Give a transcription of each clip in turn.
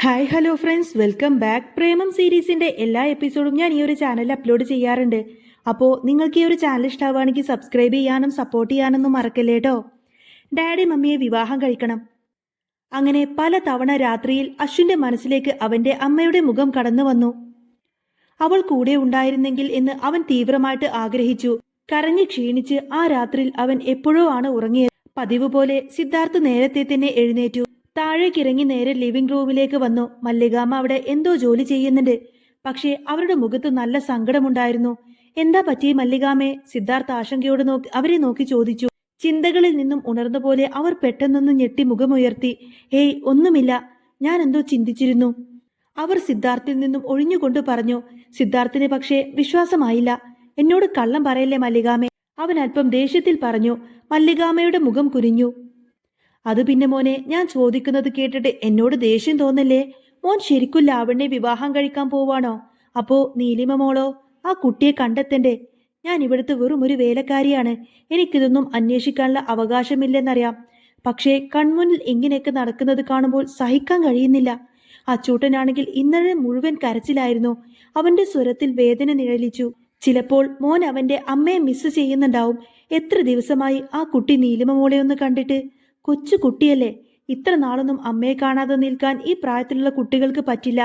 Hi hello friends, welcome back. Premam സീരീസിന്റെ എല്ലാ എപ്പിസോഡും ഞാൻ ഈ ഒരു ചാനലിൽ അപ്ലോഡ് ചെയ്യാറുണ്ട്. അപ്പോൾ നിങ്ങൾക്ക് ഈ ഒരു ചാനൽ ഇഷ്ടമാവുകയാണെങ്കിൽ സബ്സ്ക്രൈബ് ചെയ്യാനും സപ്പോർട്ട് ചെയ്യാനൊന്നും മറക്കല്ലേ കേട്ടോ. ഡാഡി മമ്മിയെ വിവാഹം കഴിക്കണം. അങ്ങനെ പല തവണ രാത്രിയിൽ അശ്വിന്റെ മനസ്സിലേക്ക് അവന്റെ അമ്മയുടെ മുഖം കടന്നു വന്നു. അവൾ കൂടെ ഉണ്ടായിരുന്നെങ്കിൽ എന്ന് അവൻ തീവ്രമായിട്ട് ആഗ്രഹിച്ചു. കരഞ്ഞു ക്ഷീണിച്ച് ആ രാത്രിയിൽ അവൻ എപ്പോഴോ ആണ് ഉറങ്ങിയത്. പതിവ് പോലെ സിദ്ധാർത്ഥ് നേരത്തെ തന്നെ എഴുന്നേറ്റു. താഴേക്കിറങ്ങി നേരെ ലിവിംഗ് റൂമിലേക്ക് വന്നു. മല്ലികാമ്മ അവിടെ എന്തോ ജോലി ചെയ്യുന്നുണ്ട്. പക്ഷേ അവരുടെ മുഖത്ത് നല്ല സങ്കടമുണ്ടായിരുന്നു. എന്താ പറ്റി മല്ലികാമ്മേ? സിദ്ധാർത്ഥ് ആശങ്കയോട് അവരെ നോക്കി ചോദിച്ചു. ചിന്തകളിൽ നിന്നും ഉണർന്ന പോലെ അവർ പെട്ടെന്നൊന്ന് ഞെട്ടി മുഖമുയർത്തി. ഏയ് ഒന്നുമില്ല, ഞാൻ എന്തോ ചിന്തിച്ചിരുന്നു. അവർ സിദ്ധാർത്ഥിൽ നിന്നും ഒഴിഞ്ഞുകൊണ്ട് പറഞ്ഞു. സിദ്ധാർത്ഥിന് പക്ഷേ വിശ്വാസമായില്ല. എന്നോട് കള്ളം പറയല്ലേ മല്ലികാമേ, അവൻ അല്പം ദേഷ്യത്തിൽ പറഞ്ഞു. മല്ലികാമയുടെ മുഖം കുനിഞ്ഞു. അത് പിന്നെ മോനെ, ഞാൻ ചോദിക്കുന്നത് കേട്ടിട്ട് എന്നോട് ദേഷ്യം തോന്നല്ലേ? മോൻ ശരിക്കും ലാവണ്യെ വിവാഹം കഴിക്കാൻ പോവാണോ? അപ്പോ നീലിമ മോളോ? ആ കുട്ടിയെ കണ്ടെത്തണ്ടേ? ഞാൻ ഇവിടുത്തെ വെറും ഒരു വേലക്കാരിയാണ്. എനിക്കിതൊന്നും അന്വേഷിക്കാനുള്ള അവകാശമില്ലെന്നറിയാം. പക്ഷേ കൺമുന്നിൽ ഇങ്ങനെയൊക്കെ നടക്കുന്നത് കാണുമ്പോൾ സഹിക്കാൻ കഴിയുന്നില്ല. അച്ചൂട്ടനാണെങ്കിൽ ഇന്നലെ മുഴുവൻ കരച്ചിലായിരുന്നു. അവന്റെ സ്വരത്തിൽ വേദന നിഴലിച്ചു. ചിലപ്പോൾ മോൻ അവന്റെ അമ്മയെ മിസ് ചെയ്യുന്നുണ്ടാവും. എത്ര ദിവസമായി ആ കുട്ടി നീലിമ മോളെ ഒന്ന് കണ്ടിട്ട്? കൊച്ചു കുട്ടിയല്ലേ. ഇത്ര നാളൊന്നും അമ്മയെ കാണാതെ നിൽക്കാൻ ഈ പ്രായത്തിലുള്ള കുട്ടികൾക്ക് പറ്റില്ല.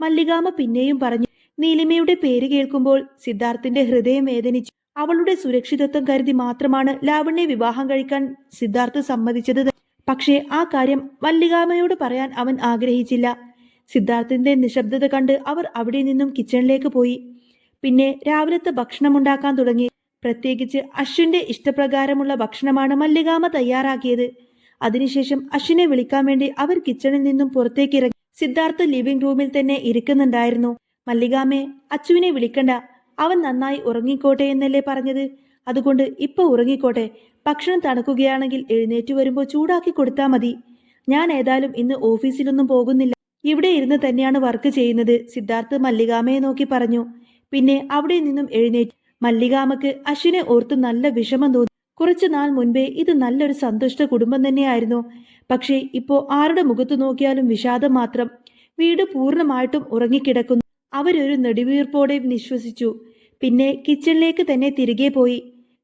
മല്ലികാമ്മ പിന്നെയും പറഞ്ഞു. നീലിമയുടെ പേര് കേൾക്കുമ്പോൾ സിദ്ധാർത്ഥിന്റെ ഹൃദയം വേദനിച്ചു. അവളുടെ സുരക്ഷിതത്വം കരുതി മാത്രമാണ് ലാവണ്യെ വിവാഹം കഴിക്കാൻ സിദ്ധാർത്ഥ് സമ്മതിച്ചത്. പക്ഷേ ആ കാര്യം മല്ലികാമ്മയോട് പറയാൻ അവൻ ആഗ്രഹിച്ചില്ല. സിദ്ധാർത്ഥിന്റെ നിശബ്ദത കണ്ട് അവർ അവിടെ നിന്നും കിച്ചണിലേക്ക് പോയി. പിന്നെ രാവിലത്തെ ഭക്ഷണമുണ്ടാക്കാൻ തുടങ്ങി. പ്രത്യേകിച്ച് അശ്വിന്റെ ഇഷ്ടപ്രകാരമുള്ള ഭക്ഷണമാണ് മല്ലികാമ്മ തയ്യാറാക്കിയത്. അതിനുശേഷം അശ്വിനെ വിളിക്കാൻ വേണ്ടി അവർ കിച്ചണിൽ നിന്നും പുറത്തേക്ക് ഇറങ്ങി. സിദ്ധാർത്ഥ് ലിവിംഗ് റൂമിൽ തന്നെ ഇരിക്കുന്നുണ്ടായിരുന്നു. മല്ലികാമ്മേ, അച്ചുവിനെ വിളിക്കണ്ട. അവൻ നന്നായി ഉറങ്ങിക്കോട്ടെ എന്നല്ലേ പറഞ്ഞത്? അതുകൊണ്ട് ഇപ്പൊ ഉറങ്ങിക്കോട്ടെ. ഭക്ഷണം തണുക്കുകയാണെങ്കിൽ എഴുന്നേറ്റ് വരുമ്പോൾ ചൂടാക്കി കൊടുത്താൽ മതി. ഞാൻ ഏതായാലും ഇന്ന് ഓഫീസിലൊന്നും പോകുന്നില്ല. ഇവിടെ ഇരുന്ന് തന്നെയാണ് വർക്ക് ചെയ്യുന്നത്. സിദ്ധാർത്ഥ് മല്ലികാമ്മയെ നോക്കി പറഞ്ഞു. പിന്നെ അവിടെ നിന്നും എഴുന്നേറ്റു. മല്ലികാമ്മക്ക് അശ്വിനെ ഓർത്ത് നല്ല വിഷമം തോന്നി. കുറച്ചു നാൾ മുൻപേ ഇത് നല്ലൊരു സന്തുഷ്ട കുടുംബം തന്നെയായിരുന്നു. പക്ഷേ ഇപ്പോ ആരുടെ മുഖത്ത് നോക്കിയാലും വിഷാദം മാത്രം. വീട് പൂർണ്ണമായിട്ടും ഉറങ്ങിക്കിടക്കുന്നു. അവരൊരു നെടുവീർപ്പോടെ നിശ്വസിച്ചു. പിന്നെ കിച്ചണിലേക്ക് തന്നെ തിരികെ പോയി.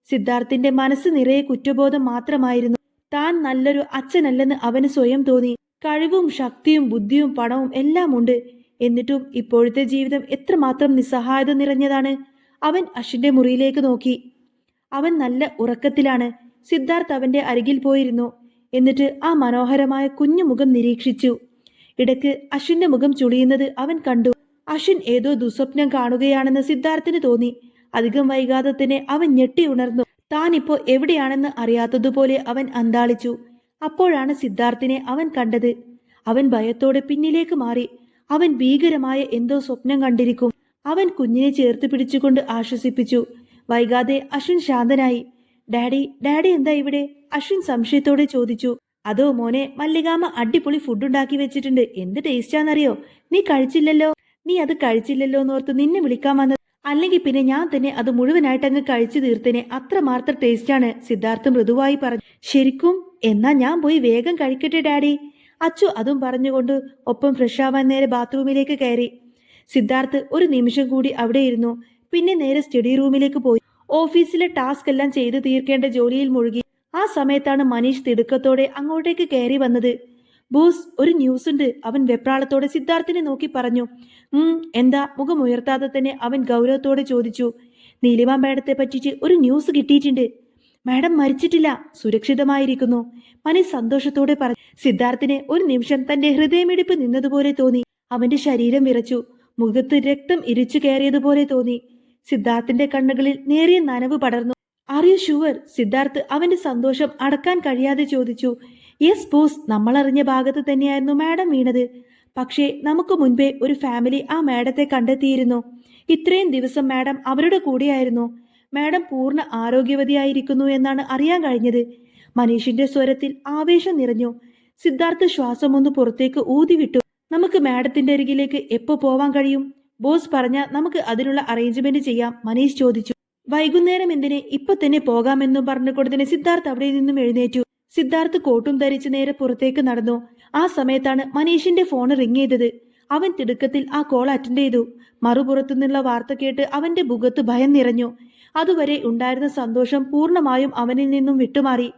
സിദ്ധാർത്ഥിന്റെ മനസ്സ് നിറയെ കുറ്റബോധം മാത്രമായിരുന്നു. താൻ നല്ലൊരു അച്ഛനല്ലെന്ന് അവന് സ്വയം തോന്നി. കഴിവും ശക്തിയും ബുദ്ധിയും പണവും എല്ലാം ഉണ്ട്. എന്നിട്ടും ഇപ്പോഴത്തെ ജീവിതം എത്രമാത്രം നിസ്സഹായത നിറഞ്ഞതാണ്. അവൻ അശ്വിന്റെ മുറിയിലേക്ക് നോക്കി. അവൻ നല്ല ഉറക്കത്തിലാണ്. സിദ്ധാർത്ഥ് അവന്റെ അരികിൽ പോയിരുന്നു. എന്നിട്ട് ആ മനോഹരമായ കുഞ്ഞു മുഖം നിരീക്ഷിച്ചു. ഇടയ്ക്ക് അശ്വിന്റെ മുഖം ചുളിയുന്നത് അവൻ കണ്ടു. അശ്വിൻ ഏതോ ദുസ്വപ്നം കാണുകയാണെന്ന് സിദ്ധാർത്ഥിന് തോന്നി. അധികം വൈകാതെ തന്നെ അവൻ ഞെട്ടി ഉണർന്നു. താനിപ്പോ എവിടെയാണെന്ന് അറിയാത്തതുപോലെ അവൻ അന്താളിച്ചു. അപ്പോഴാണ് സിദ്ധാർത്ഥിനെ അവൻ കണ്ടത്. അവൻ ഭയത്തോടെ പിന്നിലേക്ക് മാറി. അവൻ ഭീകരമായ എന്തോ സ്വപ്നം കണ്ടിരിക്കും. അവൻ കുഞ്ഞിനെ ചേർത്ത് പിടിച്ചുകൊണ്ട് ആശ്വസിപ്പിച്ചു. വൈകാതെ അശ്വിൻ ശാന്തനായി. ഡാഡി, ഡാഡി എന്താ ഇവിടെ? അശ്വിൻ സംശയത്തോടെ ചോദിച്ചു. അതോ മോനെ, മല്ലികാമ്മ അടിപൊളി ഫുഡ് ഉണ്ടാക്കി വെച്ചിട്ടുണ്ട്. എന്ത് ടേസ്റ്റാന്നറിയോ? നീ കഴിച്ചില്ലല്ലോ. നീ അത് കഴിച്ചില്ലല്ലോ എന്നോർത്ത് നിന്നെ വിളിക്കാൻ വന്നത്. അല്ലെങ്കിൽ പിന്നെ ഞാൻ തന്നെ അത് മുഴുവനായിട്ട് അങ്ങ് കഴിച്ചു തീർത്തേനെ. അത്രമാത്രം ടേസ്റ്റാണ്. സിദ്ധാർത്ഥ് മൃദുവായി പറഞ്ഞു. ശരിക്കും? എന്നാ ഞാൻ പോയി വേഗം കഴിക്കട്ടെ ഡാഡി. അച്ചു അതും പറഞ്ഞുകൊണ്ട് ഒപ്പം ഫ്രഷ് ആവാൻ നേരെ ബാത്റൂമിലേക്ക് കയറി. സിദ്ധാർത്ഥ് ഒരു നിമിഷം കൂടി അവിടെ ഇരുന്നു. പിന്നെ നേരെ സ്റ്റഡി റൂമിലേക്ക് പോയി. ഓഫീസിലെ ടാസ്ക് എല്ലാം ചെയ്തു തീർക്കേണ്ട ജോലിയിൽ മുഴുകി. ആ സമയത്താണ് മനീഷ് തിടുക്കത്തോടെ അങ്ങോട്ടേക്ക് കയറി വന്നത്. ബോസ്, ഒരു ന്യൂസ് ഉണ്ട്. അവൻ വെപ്രാളത്തോടെ സിദ്ധാർത്ഥിനെ നോക്കി പറഞ്ഞു. എന്താ? മുഖം ഉയർത്താതെ തന്നെ അവൻ ഗൗരവത്തോടെ ചോദിച്ചു. നീലിമ മാഡത്തെ പറ്റിച്ച് ഒരു ന്യൂസ് കിട്ടിയിട്ടുണ്ട്. മാഡം മരിച്ചിട്ടില്ല, സുരക്ഷിതമായിരിക്കുന്നു. മനീഷ് സന്തോഷത്തോടെ പറഞ്ഞു. സിദ്ധാർത്ഥിനെ ഒരു നിമിഷം തന്റെ ഹൃദയമിടിപ്പ് നിന്നതുപോലെ തോന്നി. അവന്റെ ശരീരം വിറച്ചു. മുഖത്ത് രക്തം ഇരിച്ചു കയറിയതുപോലെ തോന്നി. സിദ്ധാർത്ഥിന്റെ കണ്ണുകളിൽ നേരിയ നനവ് പടർന്നു. Are you sure? സിദ്ധാർത്ഥ് അവന്റെ സന്തോഷം അടക്കാൻ കഴിയാതെ ചോദിച്ചു. യെസ് ബോസ്, നമ്മളറിഞ്ഞ ഭാഗത്ത് തന്നെയായിരുന്നു മാഡം വീണത്. പക്ഷേ നമുക്ക് മുൻപേ ഒരു ഫാമിലി ആ മാഡത്തെ കണ്ടെത്തിയിരുന്നു. ഇത്രയും ദിവസം മാഡം അവരുടെ കൂടെയായിരുന്നു. മാഡം പൂർണ്ണ ആരോഗ്യവതിയായിരിക്കുന്നു എന്നാണ് അറിയാൻ കഴിഞ്ഞത്. മനീഷിന്റെ സ്വരത്തിൽ ആവേശം നിറഞ്ഞു. സിദ്ധാർത്ഥ് ശ്വാസമൊന്ന് പുറത്തേക്ക് ഊതിവിട്ടു. നമുക്ക് മാഡത്തിന്റെ അരികിലേക്ക് എപ്പോ പോവാൻ കഴിയും? ബോസ് പറഞ്ഞാൽ നമുക്ക് അതിനുള്ള അറേഞ്ച്മെന്റ് ചെയ്യാം, മനീഷ് ചോദിച്ചു. വൈകുന്നേരം എന്തിനെ, ഇപ്പൊ തന്നെ പോകാമെന്നും പറഞ്ഞുകൊണ്ട് തന്നെ സിദ്ധാർത്ഥ് അവിടെ നിന്നും എഴുന്നേറ്റു. സിദ്ധാർത്ഥ് കോട്ടും ധരിച്ച് നേരെ പുറത്തേക്ക് നടന്നു. ആ സമയത്താണ് മനീഷിന്റെ ഫോൺ റിങ് ചെയ്തത്. അവൻ തിടുക്കത്തിൽ ആ കോൾ അറ്റൻഡ് ചെയ്തു. മറുപുറത്തുനിന്നുള്ള വാർത്ത കേട്ട് അവന്റെ മുഖത്ത് ഭയം നിറഞ്ഞു. അതുവരെ ഉണ്ടായിരുന്ന സന്തോഷം പൂർണ്ണമായും അവനിൽ നിന്നും വിട്ടുമാറി.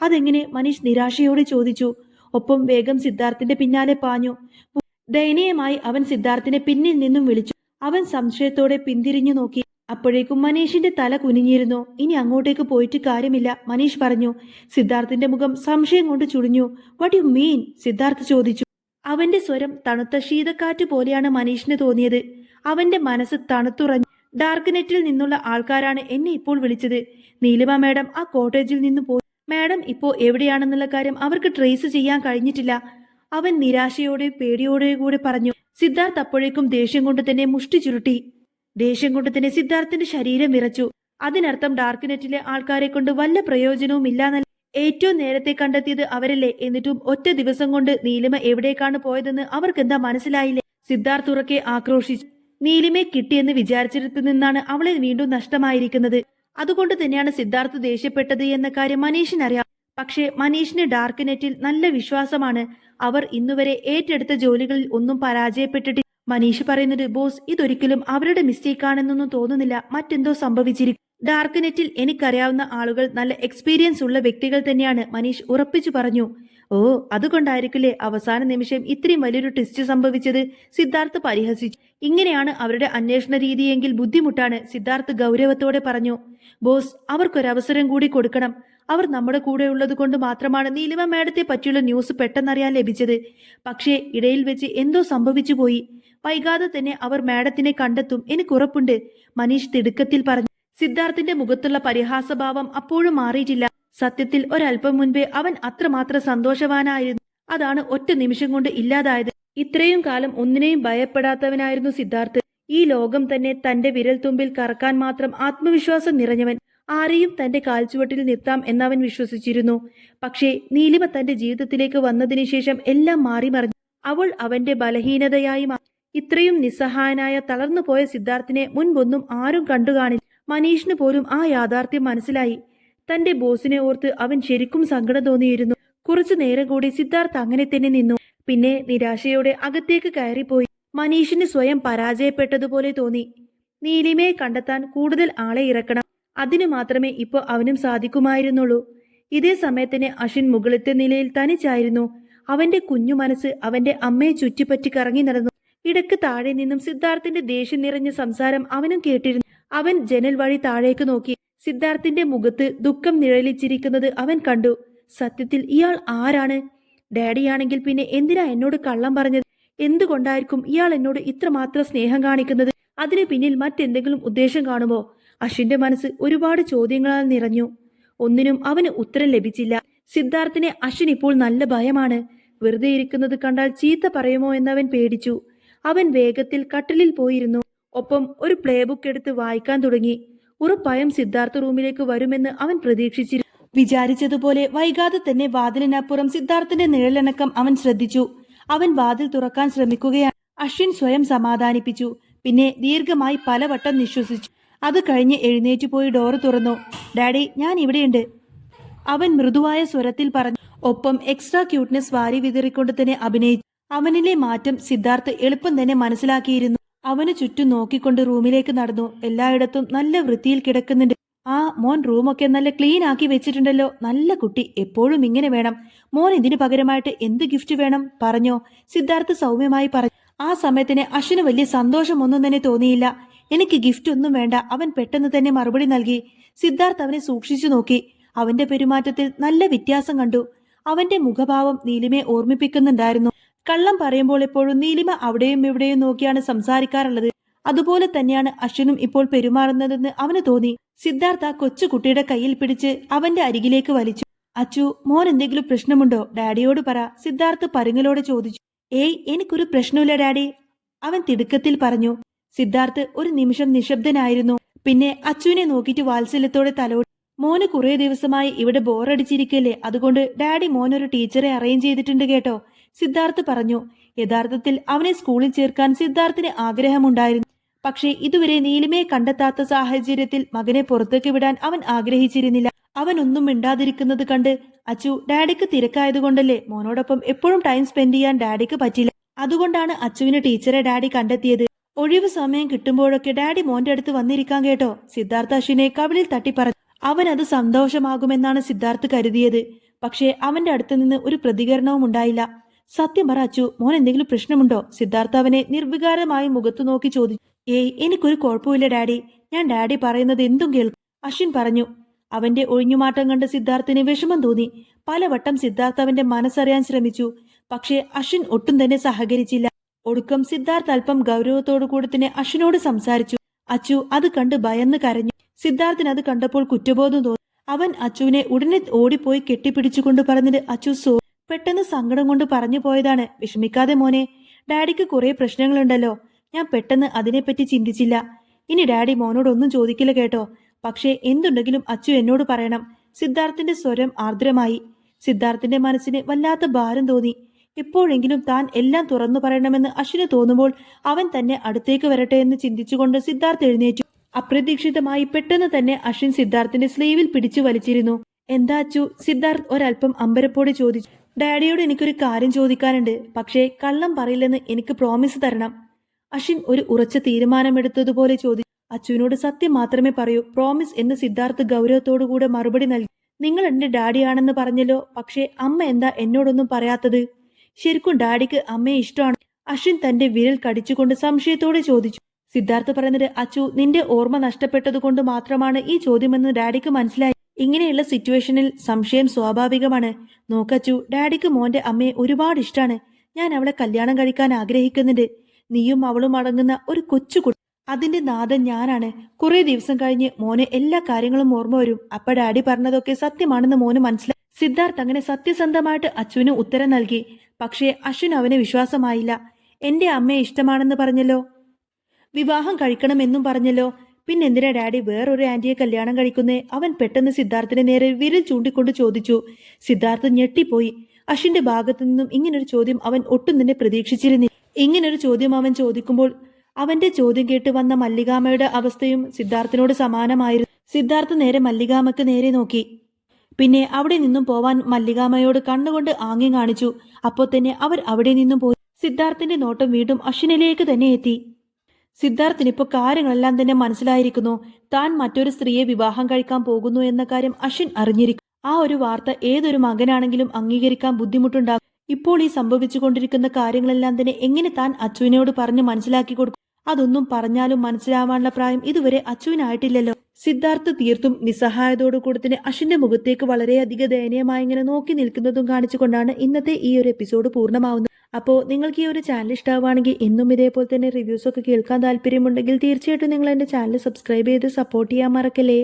അതെങ്ങനെ? മനീഷ് നിരാശയോടെ ചോദിച്ചു. ഒപ്പം വേഗം സിദ്ധാർത്ഥിന്റെ പിന്നാലെ പാഞ്ഞു. ദയനീയമായി അവൻ സിദ്ധാർത്ഥിനെ പിന്നിൽ നിന്നും വിളിച്ചു. അവൻ സംശയത്തോടെ പിന്തിരിഞ്ഞു നോക്കി. അപ്പോഴേക്കും മനീഷിന്റെ തല കുനിഞ്ഞിരുന്നു. ഇനി അങ്ങോട്ടേക്ക് പോയിട്ട് കാര്യമില്ല, മനീഷ് പറഞ്ഞു. സിദ്ധാർത്ഥിന്റെ മുഖം സംശയം കൊണ്ട് ചുളിഞ്ഞു. What you mean? സിദ്ധാർത്ഥ് ചോദിച്ചു. അവന്റെ സ്വരം തണുത്ത ശീതക്കാറ്റ് പോലെയാണ് മനീഷിന് തോന്നിയത്. അവന്റെ മനസ്സ് തണുത്തുറഞ്ഞു. ഡാർക്ക് നെറ്റിൽ നിന്നുള്ള ആൾക്കാരാണ് എന്നെ ഇപ്പോൾ വിളിച്ചത്. നീലിമ മാഡം ആ കോട്ടേജിൽ നിന്ന് പോയി. മാഡം ഇപ്പോ എവിടെയാണെന്നുള്ള കാര്യം അവർക്ക് ട്രേസ് ചെയ്യാൻ കഴിഞ്ഞിട്ടില്ല. അവൻ നിരാശയോടെ പേടിയോടെ കൂടെ പറഞ്ഞു. സിദ്ധാർത്ഥ് അപ്പോഴേക്കും ദേഷ്യം കൊണ്ട് തന്നെ മുഷ്ടി ചുരുട്ടി. ദേഷ്യം കൊണ്ട് തന്നെ സിദ്ധാർത്ഥിന്റെ ശരീരം വിറച്ചു. അതിനർത്ഥം ഡാർക്ക് നെറ്റിലെ ആൾക്കാരെ കൊണ്ട് വല്ല പ്രയോജനവും ഇല്ലാന്നല്ല. ഏറ്റവും നേരത്തെ കണ്ടെത്തിയത് അവരല്ലേ? എന്നിട്ടും ഒറ്റ ദിവസം കൊണ്ട് നീലിമ എവിടേക്കാണ് പോയതെന്ന് അവർക്കെന്താ മനസ്സിലായില്ലേ? സിദ്ധാർത്ഥ് ഉറക്കെ ആക്രോശിച്ചു. നീലിമയെ കിട്ടിയെന്ന് വിചാരിച്ചിടത്തു നിന്നാണ് അവളെ വീണ്ടും നഷ്ടമായിരിക്കുന്നത്. അതുകൊണ്ട് തന്നെയാണ് സിദ്ധാർത്ഥ് ദേഷ്യപ്പെട്ടത് എന്ന കാര്യം മനീഷിനറിയാം. പക്ഷേ മനീഷിന് ഡാർക്ക് നെറ്റിൽ നല്ല വിശ്വാസമാണ്. അവർ ഇന്നുവരെ ഏറ്റെടുത്ത ജോലികളിൽ ഒന്നും പരാജയപ്പെട്ടിട്ടില്ല. മനീഷ് പറയുന്നത്, ബോസ്, ഇതൊരിക്കലും അവരുടെ മിസ്റ്റേക്ക് ആണെന്നൊന്നും തോന്നുന്നില്ല. മറ്റെന്തോ സംഭവിച്ചിരിക്കും. ഡാർക്ക് നെറ്റിൽ എനിക്കറിയാവുന്ന ആളുകൾ നല്ല എക്സ്പീരിയൻസ് ഉള്ള വ്യക്തികൾ തന്നെയാണ്, മനീഷ് ഉറപ്പിച്ചു പറഞ്ഞു. ഓ, അതുകൊണ്ടായിരിക്കില്ലേ അവസാന നിമിഷം ഇത്രയും വലിയൊരു ട്വിസ്റ്റ് സംഭവിച്ചത്? സിദ്ധാർത്ഥ് പരിഹസിച്ചു. ഇങ്ങനെയാണ് അവരുടെ അന്വേഷണ രീതിയെങ്കിൽ ബുദ്ധിമുട്ടാണ്, സിദ്ധാർത്ഥ് ഗൗരവത്തോടെ പറഞ്ഞു. ബോസ്, അവർക്കൊരവസരം കൂടി കൊടുക്കണം. അവർ നമ്മുടെ കൂടെ ഉള്ളത് കൊണ്ട് മാത്രമാണ് നീലിമ മാഡത്തെ പറ്റിയുള്ള ന്യൂസ് പെട്ടെന്നറിയാൻ ലഭിച്ചത്. പക്ഷേ ഇടയിൽ വെച്ച് എന്തോ സംഭവിച്ചു പോയി. വൈകാതെ തന്നെ അവർ മാഡത്തിനെ കണ്ടെത്തും, എനിക്കുറപ്പുണ്ട്, മനീഷ് തിടുക്കത്തിൽ പറഞ്ഞു. സിദ്ധാർത്ഥിന്റെ മുഖത്തുള്ള പരിഹാസഭാവം അപ്പോഴും മാറിയിട്ടില്ല. സത്യത്തിൽ ഒരല്പം മുൻപേ അവൻ അത്രമാത്രം സന്തോഷവാനായിരുന്നു. അതാണ് ഒറ്റ നിമിഷം കൊണ്ട് ഇല്ലാതായത്. ഇത്രയും കാലം ഒന്നിനെയും ഭയപ്പെടാത്തവനായിരുന്നു സിദ്ധാർത്ഥ്. ഈ ലോകം തന്നെ തന്റെ വിരൽത്തുമ്പിൽ കറക്കാൻ മാത്രം ആത്മവിശ്വാസം നിറഞ്ഞവൻ. ആരെയും തന്റെ കാൽച്ചുവട്ടിൽ നിർത്താം എന്നവൻ വിശ്വസിച്ചിരുന്നു. പക്ഷേ നീലിമ തന്റെ ജീവിതത്തിലേക്ക് വന്നതിന് ശേഷം എല്ലാം മാറി മറിഞ്ഞു. അവൾ അവന്റെ ബലഹീനതയായി മാറി. ഇത്രയും നിസ്സഹായനായ തളർന്നുപോയ സിദ്ധാർത്ഥിനെ മുൻപൊന്നും ആരും കണ്ടുകാണില്ല. മനീഷിന് പോലും ആ യാഥാർത്ഥ്യം മനസ്സിലായി. തന്റെ ബോസിനെ ഓർത്ത് അവൻ ശരിക്കും സങ്കടം തോന്നിയിരുന്നു. കുറച്ചു നേരം കൂടി സിദ്ധാർത്ഥ് അങ്ങനെ തന്നെ നിന്നു. പിന്നെ നിരാശയോടെ അകത്തേക്ക് കയറിപ്പോയി. മനീഷിന് സ്വയം പരാജയപ്പെട്ടതുപോലെ തോന്നി. നീലിമയെ കണ്ടെത്താൻ കൂടുതൽ ആളെ ഇറക്കണം. അതിനു മാത്രമേ ഇപ്പോൾ അവനും സാധിക്കുമായിരുന്നുള്ളൂ. ഇതേ സമയത്തിന് അശ്വിൻ മുകളിലത്തെ നിലയിൽ തനിച്ചായിരുന്നു. അവന്റെ കുഞ്ഞു മനസ്സ് അവന്റെ അമ്മയെ ചുറ്റിപ്പറ്റി കറങ്ങി നടന്നു. ഇടയ്ക്ക് താഴെ നിന്നും സിദ്ധാർത്ഥിന്റെ ദേഷ്യം നിറഞ്ഞ സംസാരം അവനും കേട്ടിരുന്നു. അവൻ ജനൽ വഴി താഴേക്ക് നോക്കി. സിദ്ധാർത്ഥിന്റെ മുഖത്ത് ദുഃഖം നിഴലിച്ചിരിക്കുന്നത് അവൻ കണ്ടു. സത്യത്തിൽ ഇയാൾ ആരാണ്? ഡാഡിയാണെങ്കിൽ പിന്നെ എന്തിനാ എന്നോട് കള്ളം പറഞ്ഞത്? എന്തുകൊണ്ടായിരിക്കും ഇയാൾ എന്നോട് ഇത്രമാത്രം സ്നേഹം കാണിക്കുന്നത്? അതിന് പിന്നിൽ മറ്റെന്തെങ്കിലും ഉദ്ദേശം കാണുമോ? അശ്വിന്റെ മനസ്സ് ഒരുപാട് ചോദ്യങ്ങളാൽ നിറഞ്ഞു. ഒന്നിനും അവന് ഉത്തരം ലഭിച്ചില്ല. സിദ്ധാർത്ഥിനെ അശ്വിൻ ഇപ്പോൾ നല്ല ഭയമാണ്. വെറുതെ ഇരിക്കുന്നത് കണ്ടാൽ ചീത്ത പറയുമോ എന്നവൻ പേടിച്ചു. അവൻ വേഗത്തിൽ കട്ടിലിൽ പോയിരുന്നു. ഒപ്പം ഒരു പ്ലേ ബുക്ക് എടുത്ത് വായിക്കാൻ തുടങ്ങി. ഉറപ്പായും സിദ്ധാർത്ഥ റൂമിലേക്ക് വരുമെന്ന് അവൻ പ്രതീക്ഷിച്ചിരുന്നു. വിചാരിച്ചതുപോലെ വൈകാതെ തന്നെ വാതിലിനപ്പുറം സിദ്ധാർത്ഥിന്റെ നിഴലനക്കം അവൻ ശ്രദ്ധിച്ചു. അവൻ വാതിൽ തുറക്കാൻ ശ്രമിക്കുകയാണ്. അശ്വിൻ സ്വയം സമാധാനിപ്പിച്ചു. പിന്നെ ദീർഘമായി പലവട്ടം നിശ്വസിച്ചു. അത് കഴിഞ്ഞ് എഴുന്നേറ്റ് പോയി ഡോറ് തുറന്നു. ഡാഡി, ഞാൻ ഇവിടെയുണ്ട്, അവൻ മൃദുവായ സ്വരത്തിൽ പറഞ്ഞു. ഒപ്പം എക്സ്ട്രാ ക്യൂട്ട്നെസ് വാരി വിതറിക്കൊണ്ട് തന്നെ അഭിനയിച്ചു. അവനിലെ മാറ്റം സിദ്ധാർത്ഥ് എളുപ്പം തന്നെ മനസ്സിലാക്കിയിരുന്നു. അവന് ചുറ്റും നോക്കിക്കൊണ്ട് റൂമിലേക്ക് നടന്നു. എല്ലായിടത്തും നല്ല വൃത്തിയിൽ കിടക്കുന്നുണ്ട്. ആ മോൻ റൂമൊക്കെ നല്ല ക്ലീൻ ആക്കി വെച്ചിട്ടുണ്ടല്ലോ. നല്ല കുട്ടി, എപ്പോഴും ഇങ്ങനെ വേണം. മോൻ ഇതിന് പകരമായിട്ട് എന്ത് ഗിഫ്റ്റ് വേണം പറഞ്ഞോ? സിദ്ധാർത്ഥ് സൗമ്യമായി പറഞ്ഞു. ആ സമയത്തിന് അശ്വിന് വലിയ സന്തോഷമൊന്നും തന്നെ തോന്നിയില്ല. എനിക്ക് ഗിഫ്റ്റ് ഒന്നും വേണ്ട, അവൻ പെട്ടെന്ന് തന്നെ മറുപടി നൽകി. സിദ്ധാർത്ഥ് അവനെ സൂക്ഷിച്ചു നോക്കി. അവന്റെ പെരുമാറ്റത്തിൽ നല്ല വ്യത്യാസം കണ്ടു. അവന്റെ മുഖഭാവം നീലിമയെ ഓർമ്മിപ്പിക്കുന്നുണ്ടായിരുന്നു. കള്ളം പറയുമ്പോൾ എപ്പോഴും നീലിമ അവിടെയും ഇവിടെയും നോക്കിയാണ് സംസാരിക്കാറുള്ളത്. അതുപോലെ തന്നെയാണ് അശ്വിനും ഇപ്പോൾ പെരുമാറുന്നതെന്ന് അവന് തോന്നി. സിദ്ധാർത്ഥ കൊച്ചുകുട്ടിയുടെ കയ്യിൽ പിടിച്ച് അവന്റെ അരികിലേക്ക് വലിച്ചു. അച്ചു, മോൻ എന്തെങ്കിലും പ്രശ്നമുണ്ടോ? ഡാഡിയോട് പറ, സിദ്ധാർത്ഥ് പരുങ്ങലോടെ ചോദിച്ചു. ഏയ്, എനിക്കൊരു പ്രശ്നമില്ല ഡാഡി, അവൻ തിടുക്കത്തിൽ പറഞ്ഞു. സിദ്ധാർത്ഥ് ഒരു നിമിഷം നിശബ്ദനായിരുന്നു. പിന്നെ അച്ചുവിനെ നോക്കിയിട്ട് വാത്സല്യത്തോടെ തലോടി. മോന് കുറെ ദിവസമായി ഇവിടെ ബോറടിച്ചിരിക്കല്ലേ, അതുകൊണ്ട് ഡാഡി മോനൊരു ടീച്ചറെ അറേഞ്ച് ചെയ്തിട്ടുണ്ട് കേട്ടോ, സിദ്ധാർത്ഥ് പറഞ്ഞു. യഥാർത്ഥത്തിൽ അവനെ സ്കൂളിൽ ചേർക്കാൻ സിദ്ധാർത്ഥിന് ആഗ്രഹമുണ്ടായിരുന്നു. പക്ഷേ ഇതുവരെ നീലിമയെ കണ്ടെത്താത്ത സാഹചര്യത്തിൽ മകനെ പുറത്തേക്ക് വിടാൻ അവൻ ആഗ്രഹിച്ചിരുന്നില്ല. അവനൊന്നും മിണ്ടാതിരിക്കുന്നത് കണ്ട് അച്ചു ഡാഡിക്ക് തിരക്കായതുകൊണ്ടല്ലേ മോനോടൊപ്പം എപ്പോഴും ടൈം സ്പെൻഡ് ചെയ്യാൻ ഡാഡിക്ക് പറ്റില്ല. അതുകൊണ്ടാണ് അച്ചുവിന് ടീച്ചറെ ഡാഡി കണ്ടെത്തിയത്. ഒഴിവ് സമയം കിട്ടുമ്പോഴൊക്കെ ഡാഡി മോന്റെ അടുത്ത് വന്നിരിക്കാൻ കേട്ടോ. സിദ്ധാർത്ഥ അശ്വിനെ കവിളിൽ തട്ടിപ്പറഞ്ഞു. അവൻ അത് സന്തോഷമാകുമെന്നാണ് സിദ്ധാർത്ഥ് കരുതിയത്. പക്ഷേ അവന്റെ അടുത്ത് നിന്ന് ഒരു പ്രതികരണവും ഉണ്ടായില്ല. സത്യം പറ അച്ചു, മോൻ എന്തെങ്കിലും പ്രശ്നമുണ്ടോ? സിദ്ധാർത്ഥ അവനെ നിർവികാരമായി മുഖത്തു നോക്കി ചോദിച്ചു. ഏയ്, എനിക്കൊരു കുഴപ്പമില്ല ഡാഡി. ഞാൻ ഡാഡി പറയുന്നത് എന്തും കേൾക്കും, അശ്വിൻ പറഞ്ഞു. അവന്റെ ഒഴിഞ്ഞുമാറ്റം കണ്ട് സിദ്ധാർത്ഥിന് വിഷമം തോന്നി. പലവട്ടം സിദ്ധാർത്ഥ് അവന്റെ മനസ്സറിയാൻ ശ്രമിച്ചു. പക്ഷേ അശ്വിൻ ഒട്ടും തന്നെ സഹകരിച്ചില്ല. ഒടുക്കം സിദ്ധാർത്ഥ് അല്പം ഗൗരവത്തോടു കൂടി തന്നെ അശ്വിനോട് സംസാരിച്ചു. അച്ചു അത് കണ്ട് ഭയന്ന് കരഞ്ഞു. സിദ്ധാർത്ഥിന് അത് കണ്ടപ്പോൾ കുറ്റബോധം തോന്നി. അവൻ അച്ചുവിനെ ഉടനെ ഓടിപ്പോയി കെട്ടിപ്പിടിച്ചുകൊണ്ട് പറഞ്ഞത്, അച്ചു സോ പെട്ടെന്ന് സങ്കടം കൊണ്ട് പറഞ്ഞു പോയതാണ്. വിഷമിക്കാതെ മോനെ, ഡാഡിക്ക് കുറെ പ്രശ്നങ്ങളുണ്ടല്ലോ. ഞാൻ പെട്ടെന്ന് അതിനെപ്പറ്റി ചിന്തിച്ചില്ല. ഇനി ഡാഡി മോനോടൊന്നും ചോദിക്കില്ല കേട്ടോ. പക്ഷേ എന്തുണ്ടെങ്കിലും അച്ചു എന്നോട് പറയണം. സിദ്ധാർത്ഥിന്റെ സ്വരം ആർദ്രമായി. സിദ്ധാർത്ഥിന്റെ മനസ്സിന് വല്ലാത്ത ഭാരം തോന്നി. എപ്പോഴെങ്കിലും താൻ എല്ലാം തുറന്നു പറയണമെന്ന് അശ്വിന് തോന്നുമ്പോൾ അവൻ തന്നെ അടുത്തേക്ക് വരട്ടെ എന്ന് ചിന്തിച്ചുകൊണ്ട് സിദ്ധാർത്ഥ് എഴുന്നേറ്റു. അപ്രതീക്ഷിതമായി പെട്ടെന്ന് തന്നെ അശ്വിൻ സിദ്ധാർത്ഥിന്റെ സ്ലീവിൽ പിടിച്ചു വലിച്ചിരുന്നു. എന്താ അച്ചു? സിദ്ധാർത്ഥ് ഒരല്പം അമ്പരപ്പോടെ ചോദിച്ചു. ഡാഡിയോട് എനിക്കൊരു കാര്യം ചോദിക്കാനുണ്ട്. പക്ഷേ കള്ളം പറയില്ലെന്ന് എനിക്ക് പ്രോമിസ് തരണം. അശ്വിൻ ഒരു ഉറച്ച തീരുമാനമെടുത്തതുപോലെ ചോദിച്ചു. അച്ചുവിനോട് സത്യം മാത്രമേ പറയൂ, പ്രോമിസ് എന്ന് സിദ്ധാർത്ഥ് ഗൗരവത്തോടുകൂടെ മറുപടി നൽകി. നിങ്ങൾ എന്റെ ഡാഡിയാണെന്ന് പറഞ്ഞല്ലോ, പക്ഷേ അമ്മ എന്താ എന്നോടൊന്നും പറയാത്തത്? ശരിക്കും ഡാഡിക്ക് അമ്മയെ ഇഷ്ടമാണ്? അശ്വിൻ തന്റെ വിരൽ കടിച്ചുകൊണ്ട് സംശയത്തോടെ ചോദിച്ചു. സിദ്ധാർത്ഥ് പറയുന്നത്, അച്ചു നിന്റെ ഓർമ്മ നഷ്ടപ്പെട്ടതുകൊണ്ട് മാത്രമാണ് ഈ ചോദ്യമെന്ന് ഡാഡിക്ക് മനസ്സിലായി. ഇങ്ങനെയുള്ള സിറ്റുവേഷനിൽ സംശയം സ്വാഭാവികമാണ്. നോക്കച്ചു, ഡാഡിക്ക് മോന്റെ അമ്മയെ ഒരുപാട് ഇഷ്ടമാണ്. ഞാൻ അവളെ കല്യാണം കഴിക്കാൻ ആഗ്രഹിക്കുന്നുണ്ട്. നീയും അവളും അടങ്ങുന്ന ഒരു കൊച്ചുകുട്ടി. അതിന്റെ നാഥൻ ഞാനാണ്. കുറെ ദിവസം കഴിഞ്ഞ് മോന് എല്ലാ കാര്യങ്ങളും ഓർമ്മ വരും. അപ്പ ഡാഡി പറഞ്ഞതൊക്കെ സത്യമാണെന്ന് മോന് മനസ്സിലായി. സിദ്ധാർത്ഥ് അങ്ങനെ സത്യസന്ധമായിട്ട് അച്ചുവിന് ഉത്തരം നൽകി. പക്ഷേ അശ്വിൻ അവന് വിശ്വാസമായില്ല. എന്റെ അമ്മയെ ഇഷ്ടമാണെന്ന് പറഞ്ഞല്ലോ, വിവാഹം കഴിക്കണമെന്നും പറഞ്ഞല്ലോ, പിന്നെന്തിനാ ഡാഡി വേറൊരു ആന്റിയെ കല്യാണം കഴിക്കുന്നേ? അവൻ പെട്ടെന്ന് സിദ്ധാർത്ഥിന്റെ നേരെ വിരൽ ചൂണ്ടിക്കൊണ്ട് ചോദിച്ചു. സിദ്ധാർത്ഥ് ഞെട്ടിപ്പോയി. അശ്വിന്റെ ഭാഗത്തു നിന്നും ഇങ്ങനൊരു ചോദ്യം അവൻ ഒട്ടും തന്നെ പ്രതീക്ഷിച്ചിരുന്നില്ല. ഇങ്ങനൊരു ചോദ്യം അവൻ ചോദിക്കുമ്പോൾ അവന്റെ ചോദ്യം കേട്ട് വന്ന മല്ലികാമ്മയുടെ അവസ്ഥയും സിദ്ധാർത്ഥിനോട് സമാനമായിരുന്നു. സിദ്ധാർത്ഥ് നേരെ മല്ലികാമ്മക്ക് നേരെ നോക്കി. പിന്നെ അവിടെ നിന്നും പോവാൻ മല്ലികാമ്മയോട് കണ്ണുകൊണ്ട് ആംഗ്യം കാണിച്ചു. അപ്പോൾ തന്നെ അവർ അവിടെ നിന്നും പോയി. സിദ്ധാർത്ഥിന്റെ നോട്ടം വീണ്ടും അശ്വിനിലേക്ക് തന്നെ എത്തി. സിദ്ധാർത്ഥിനിപ്പോൾ കാര്യങ്ങളെല്ലാം തന്നെ മനസ്സിലായിരിക്കുന്നു. താൻ മറ്റൊരു സ്ത്രീയെ വിവാഹം കഴിക്കാൻ പോകുന്നു എന്ന കാര്യം അശ്വിൻ അറിഞ്ഞിരിക്കും. ആ ഒരു വാർത്ത ഏതൊരു മകനാണെങ്കിലും അംഗീകരിക്കാൻ ബുദ്ധിമുട്ടുണ്ടാകും. ഇപ്പോൾ ഈ സംഭവിച്ചുകൊണ്ടിരിക്കുന്ന കാര്യങ്ങളെല്ലാം തന്നെ എങ്ങനെ താൻ അച്ചുവിനോട് പറഞ്ഞ് മനസ്സിലാക്കി കൊടുക്കും? അതൊന്നും പറഞ്ഞാലും മനസ്സിലാവാനുള്ള പ്രായം ഇതുവരെ അച്ചുവിനായിട്ടില്ലല്ലോ. സിദ്ധാർത്ഥ് തീർത്തും നിസ്സഹായതയോടുകൂടി തന്നെ അശ്വിന്റെ മുഖത്തേക്ക് വളരെയധികം ദയനീയമായി ഇങ്ങനെ നോക്കി നിൽക്കുന്നതും കാണിച്ചുകൊണ്ടാണ് ഇന്നത്തെ ഈ ഒരു എപ്പിസോഡ് പൂർണ്ണമാവുന്നത്. അപ്പോൾ നിങ്ങൾക്ക് ഈ ഒരു ചാനൽ ഇഷ്ടമാവുകയാണെങ്കിൽ എന്നും ഇതേപോലെ തന്നെ റിവ്യൂസൊക്കെ കേൾക്കാൻ താല്പര്യമുണ്ടെങ്കിൽ തീർച്ചയായിട്ടും നിങ്ങൾ എൻ്റെ ചാനൽ സബ്സ്ക്രൈബ് ചെയ്ത് സപ്പോർട്ട് ചെയ്യാൻ മറക്കല്ലേ.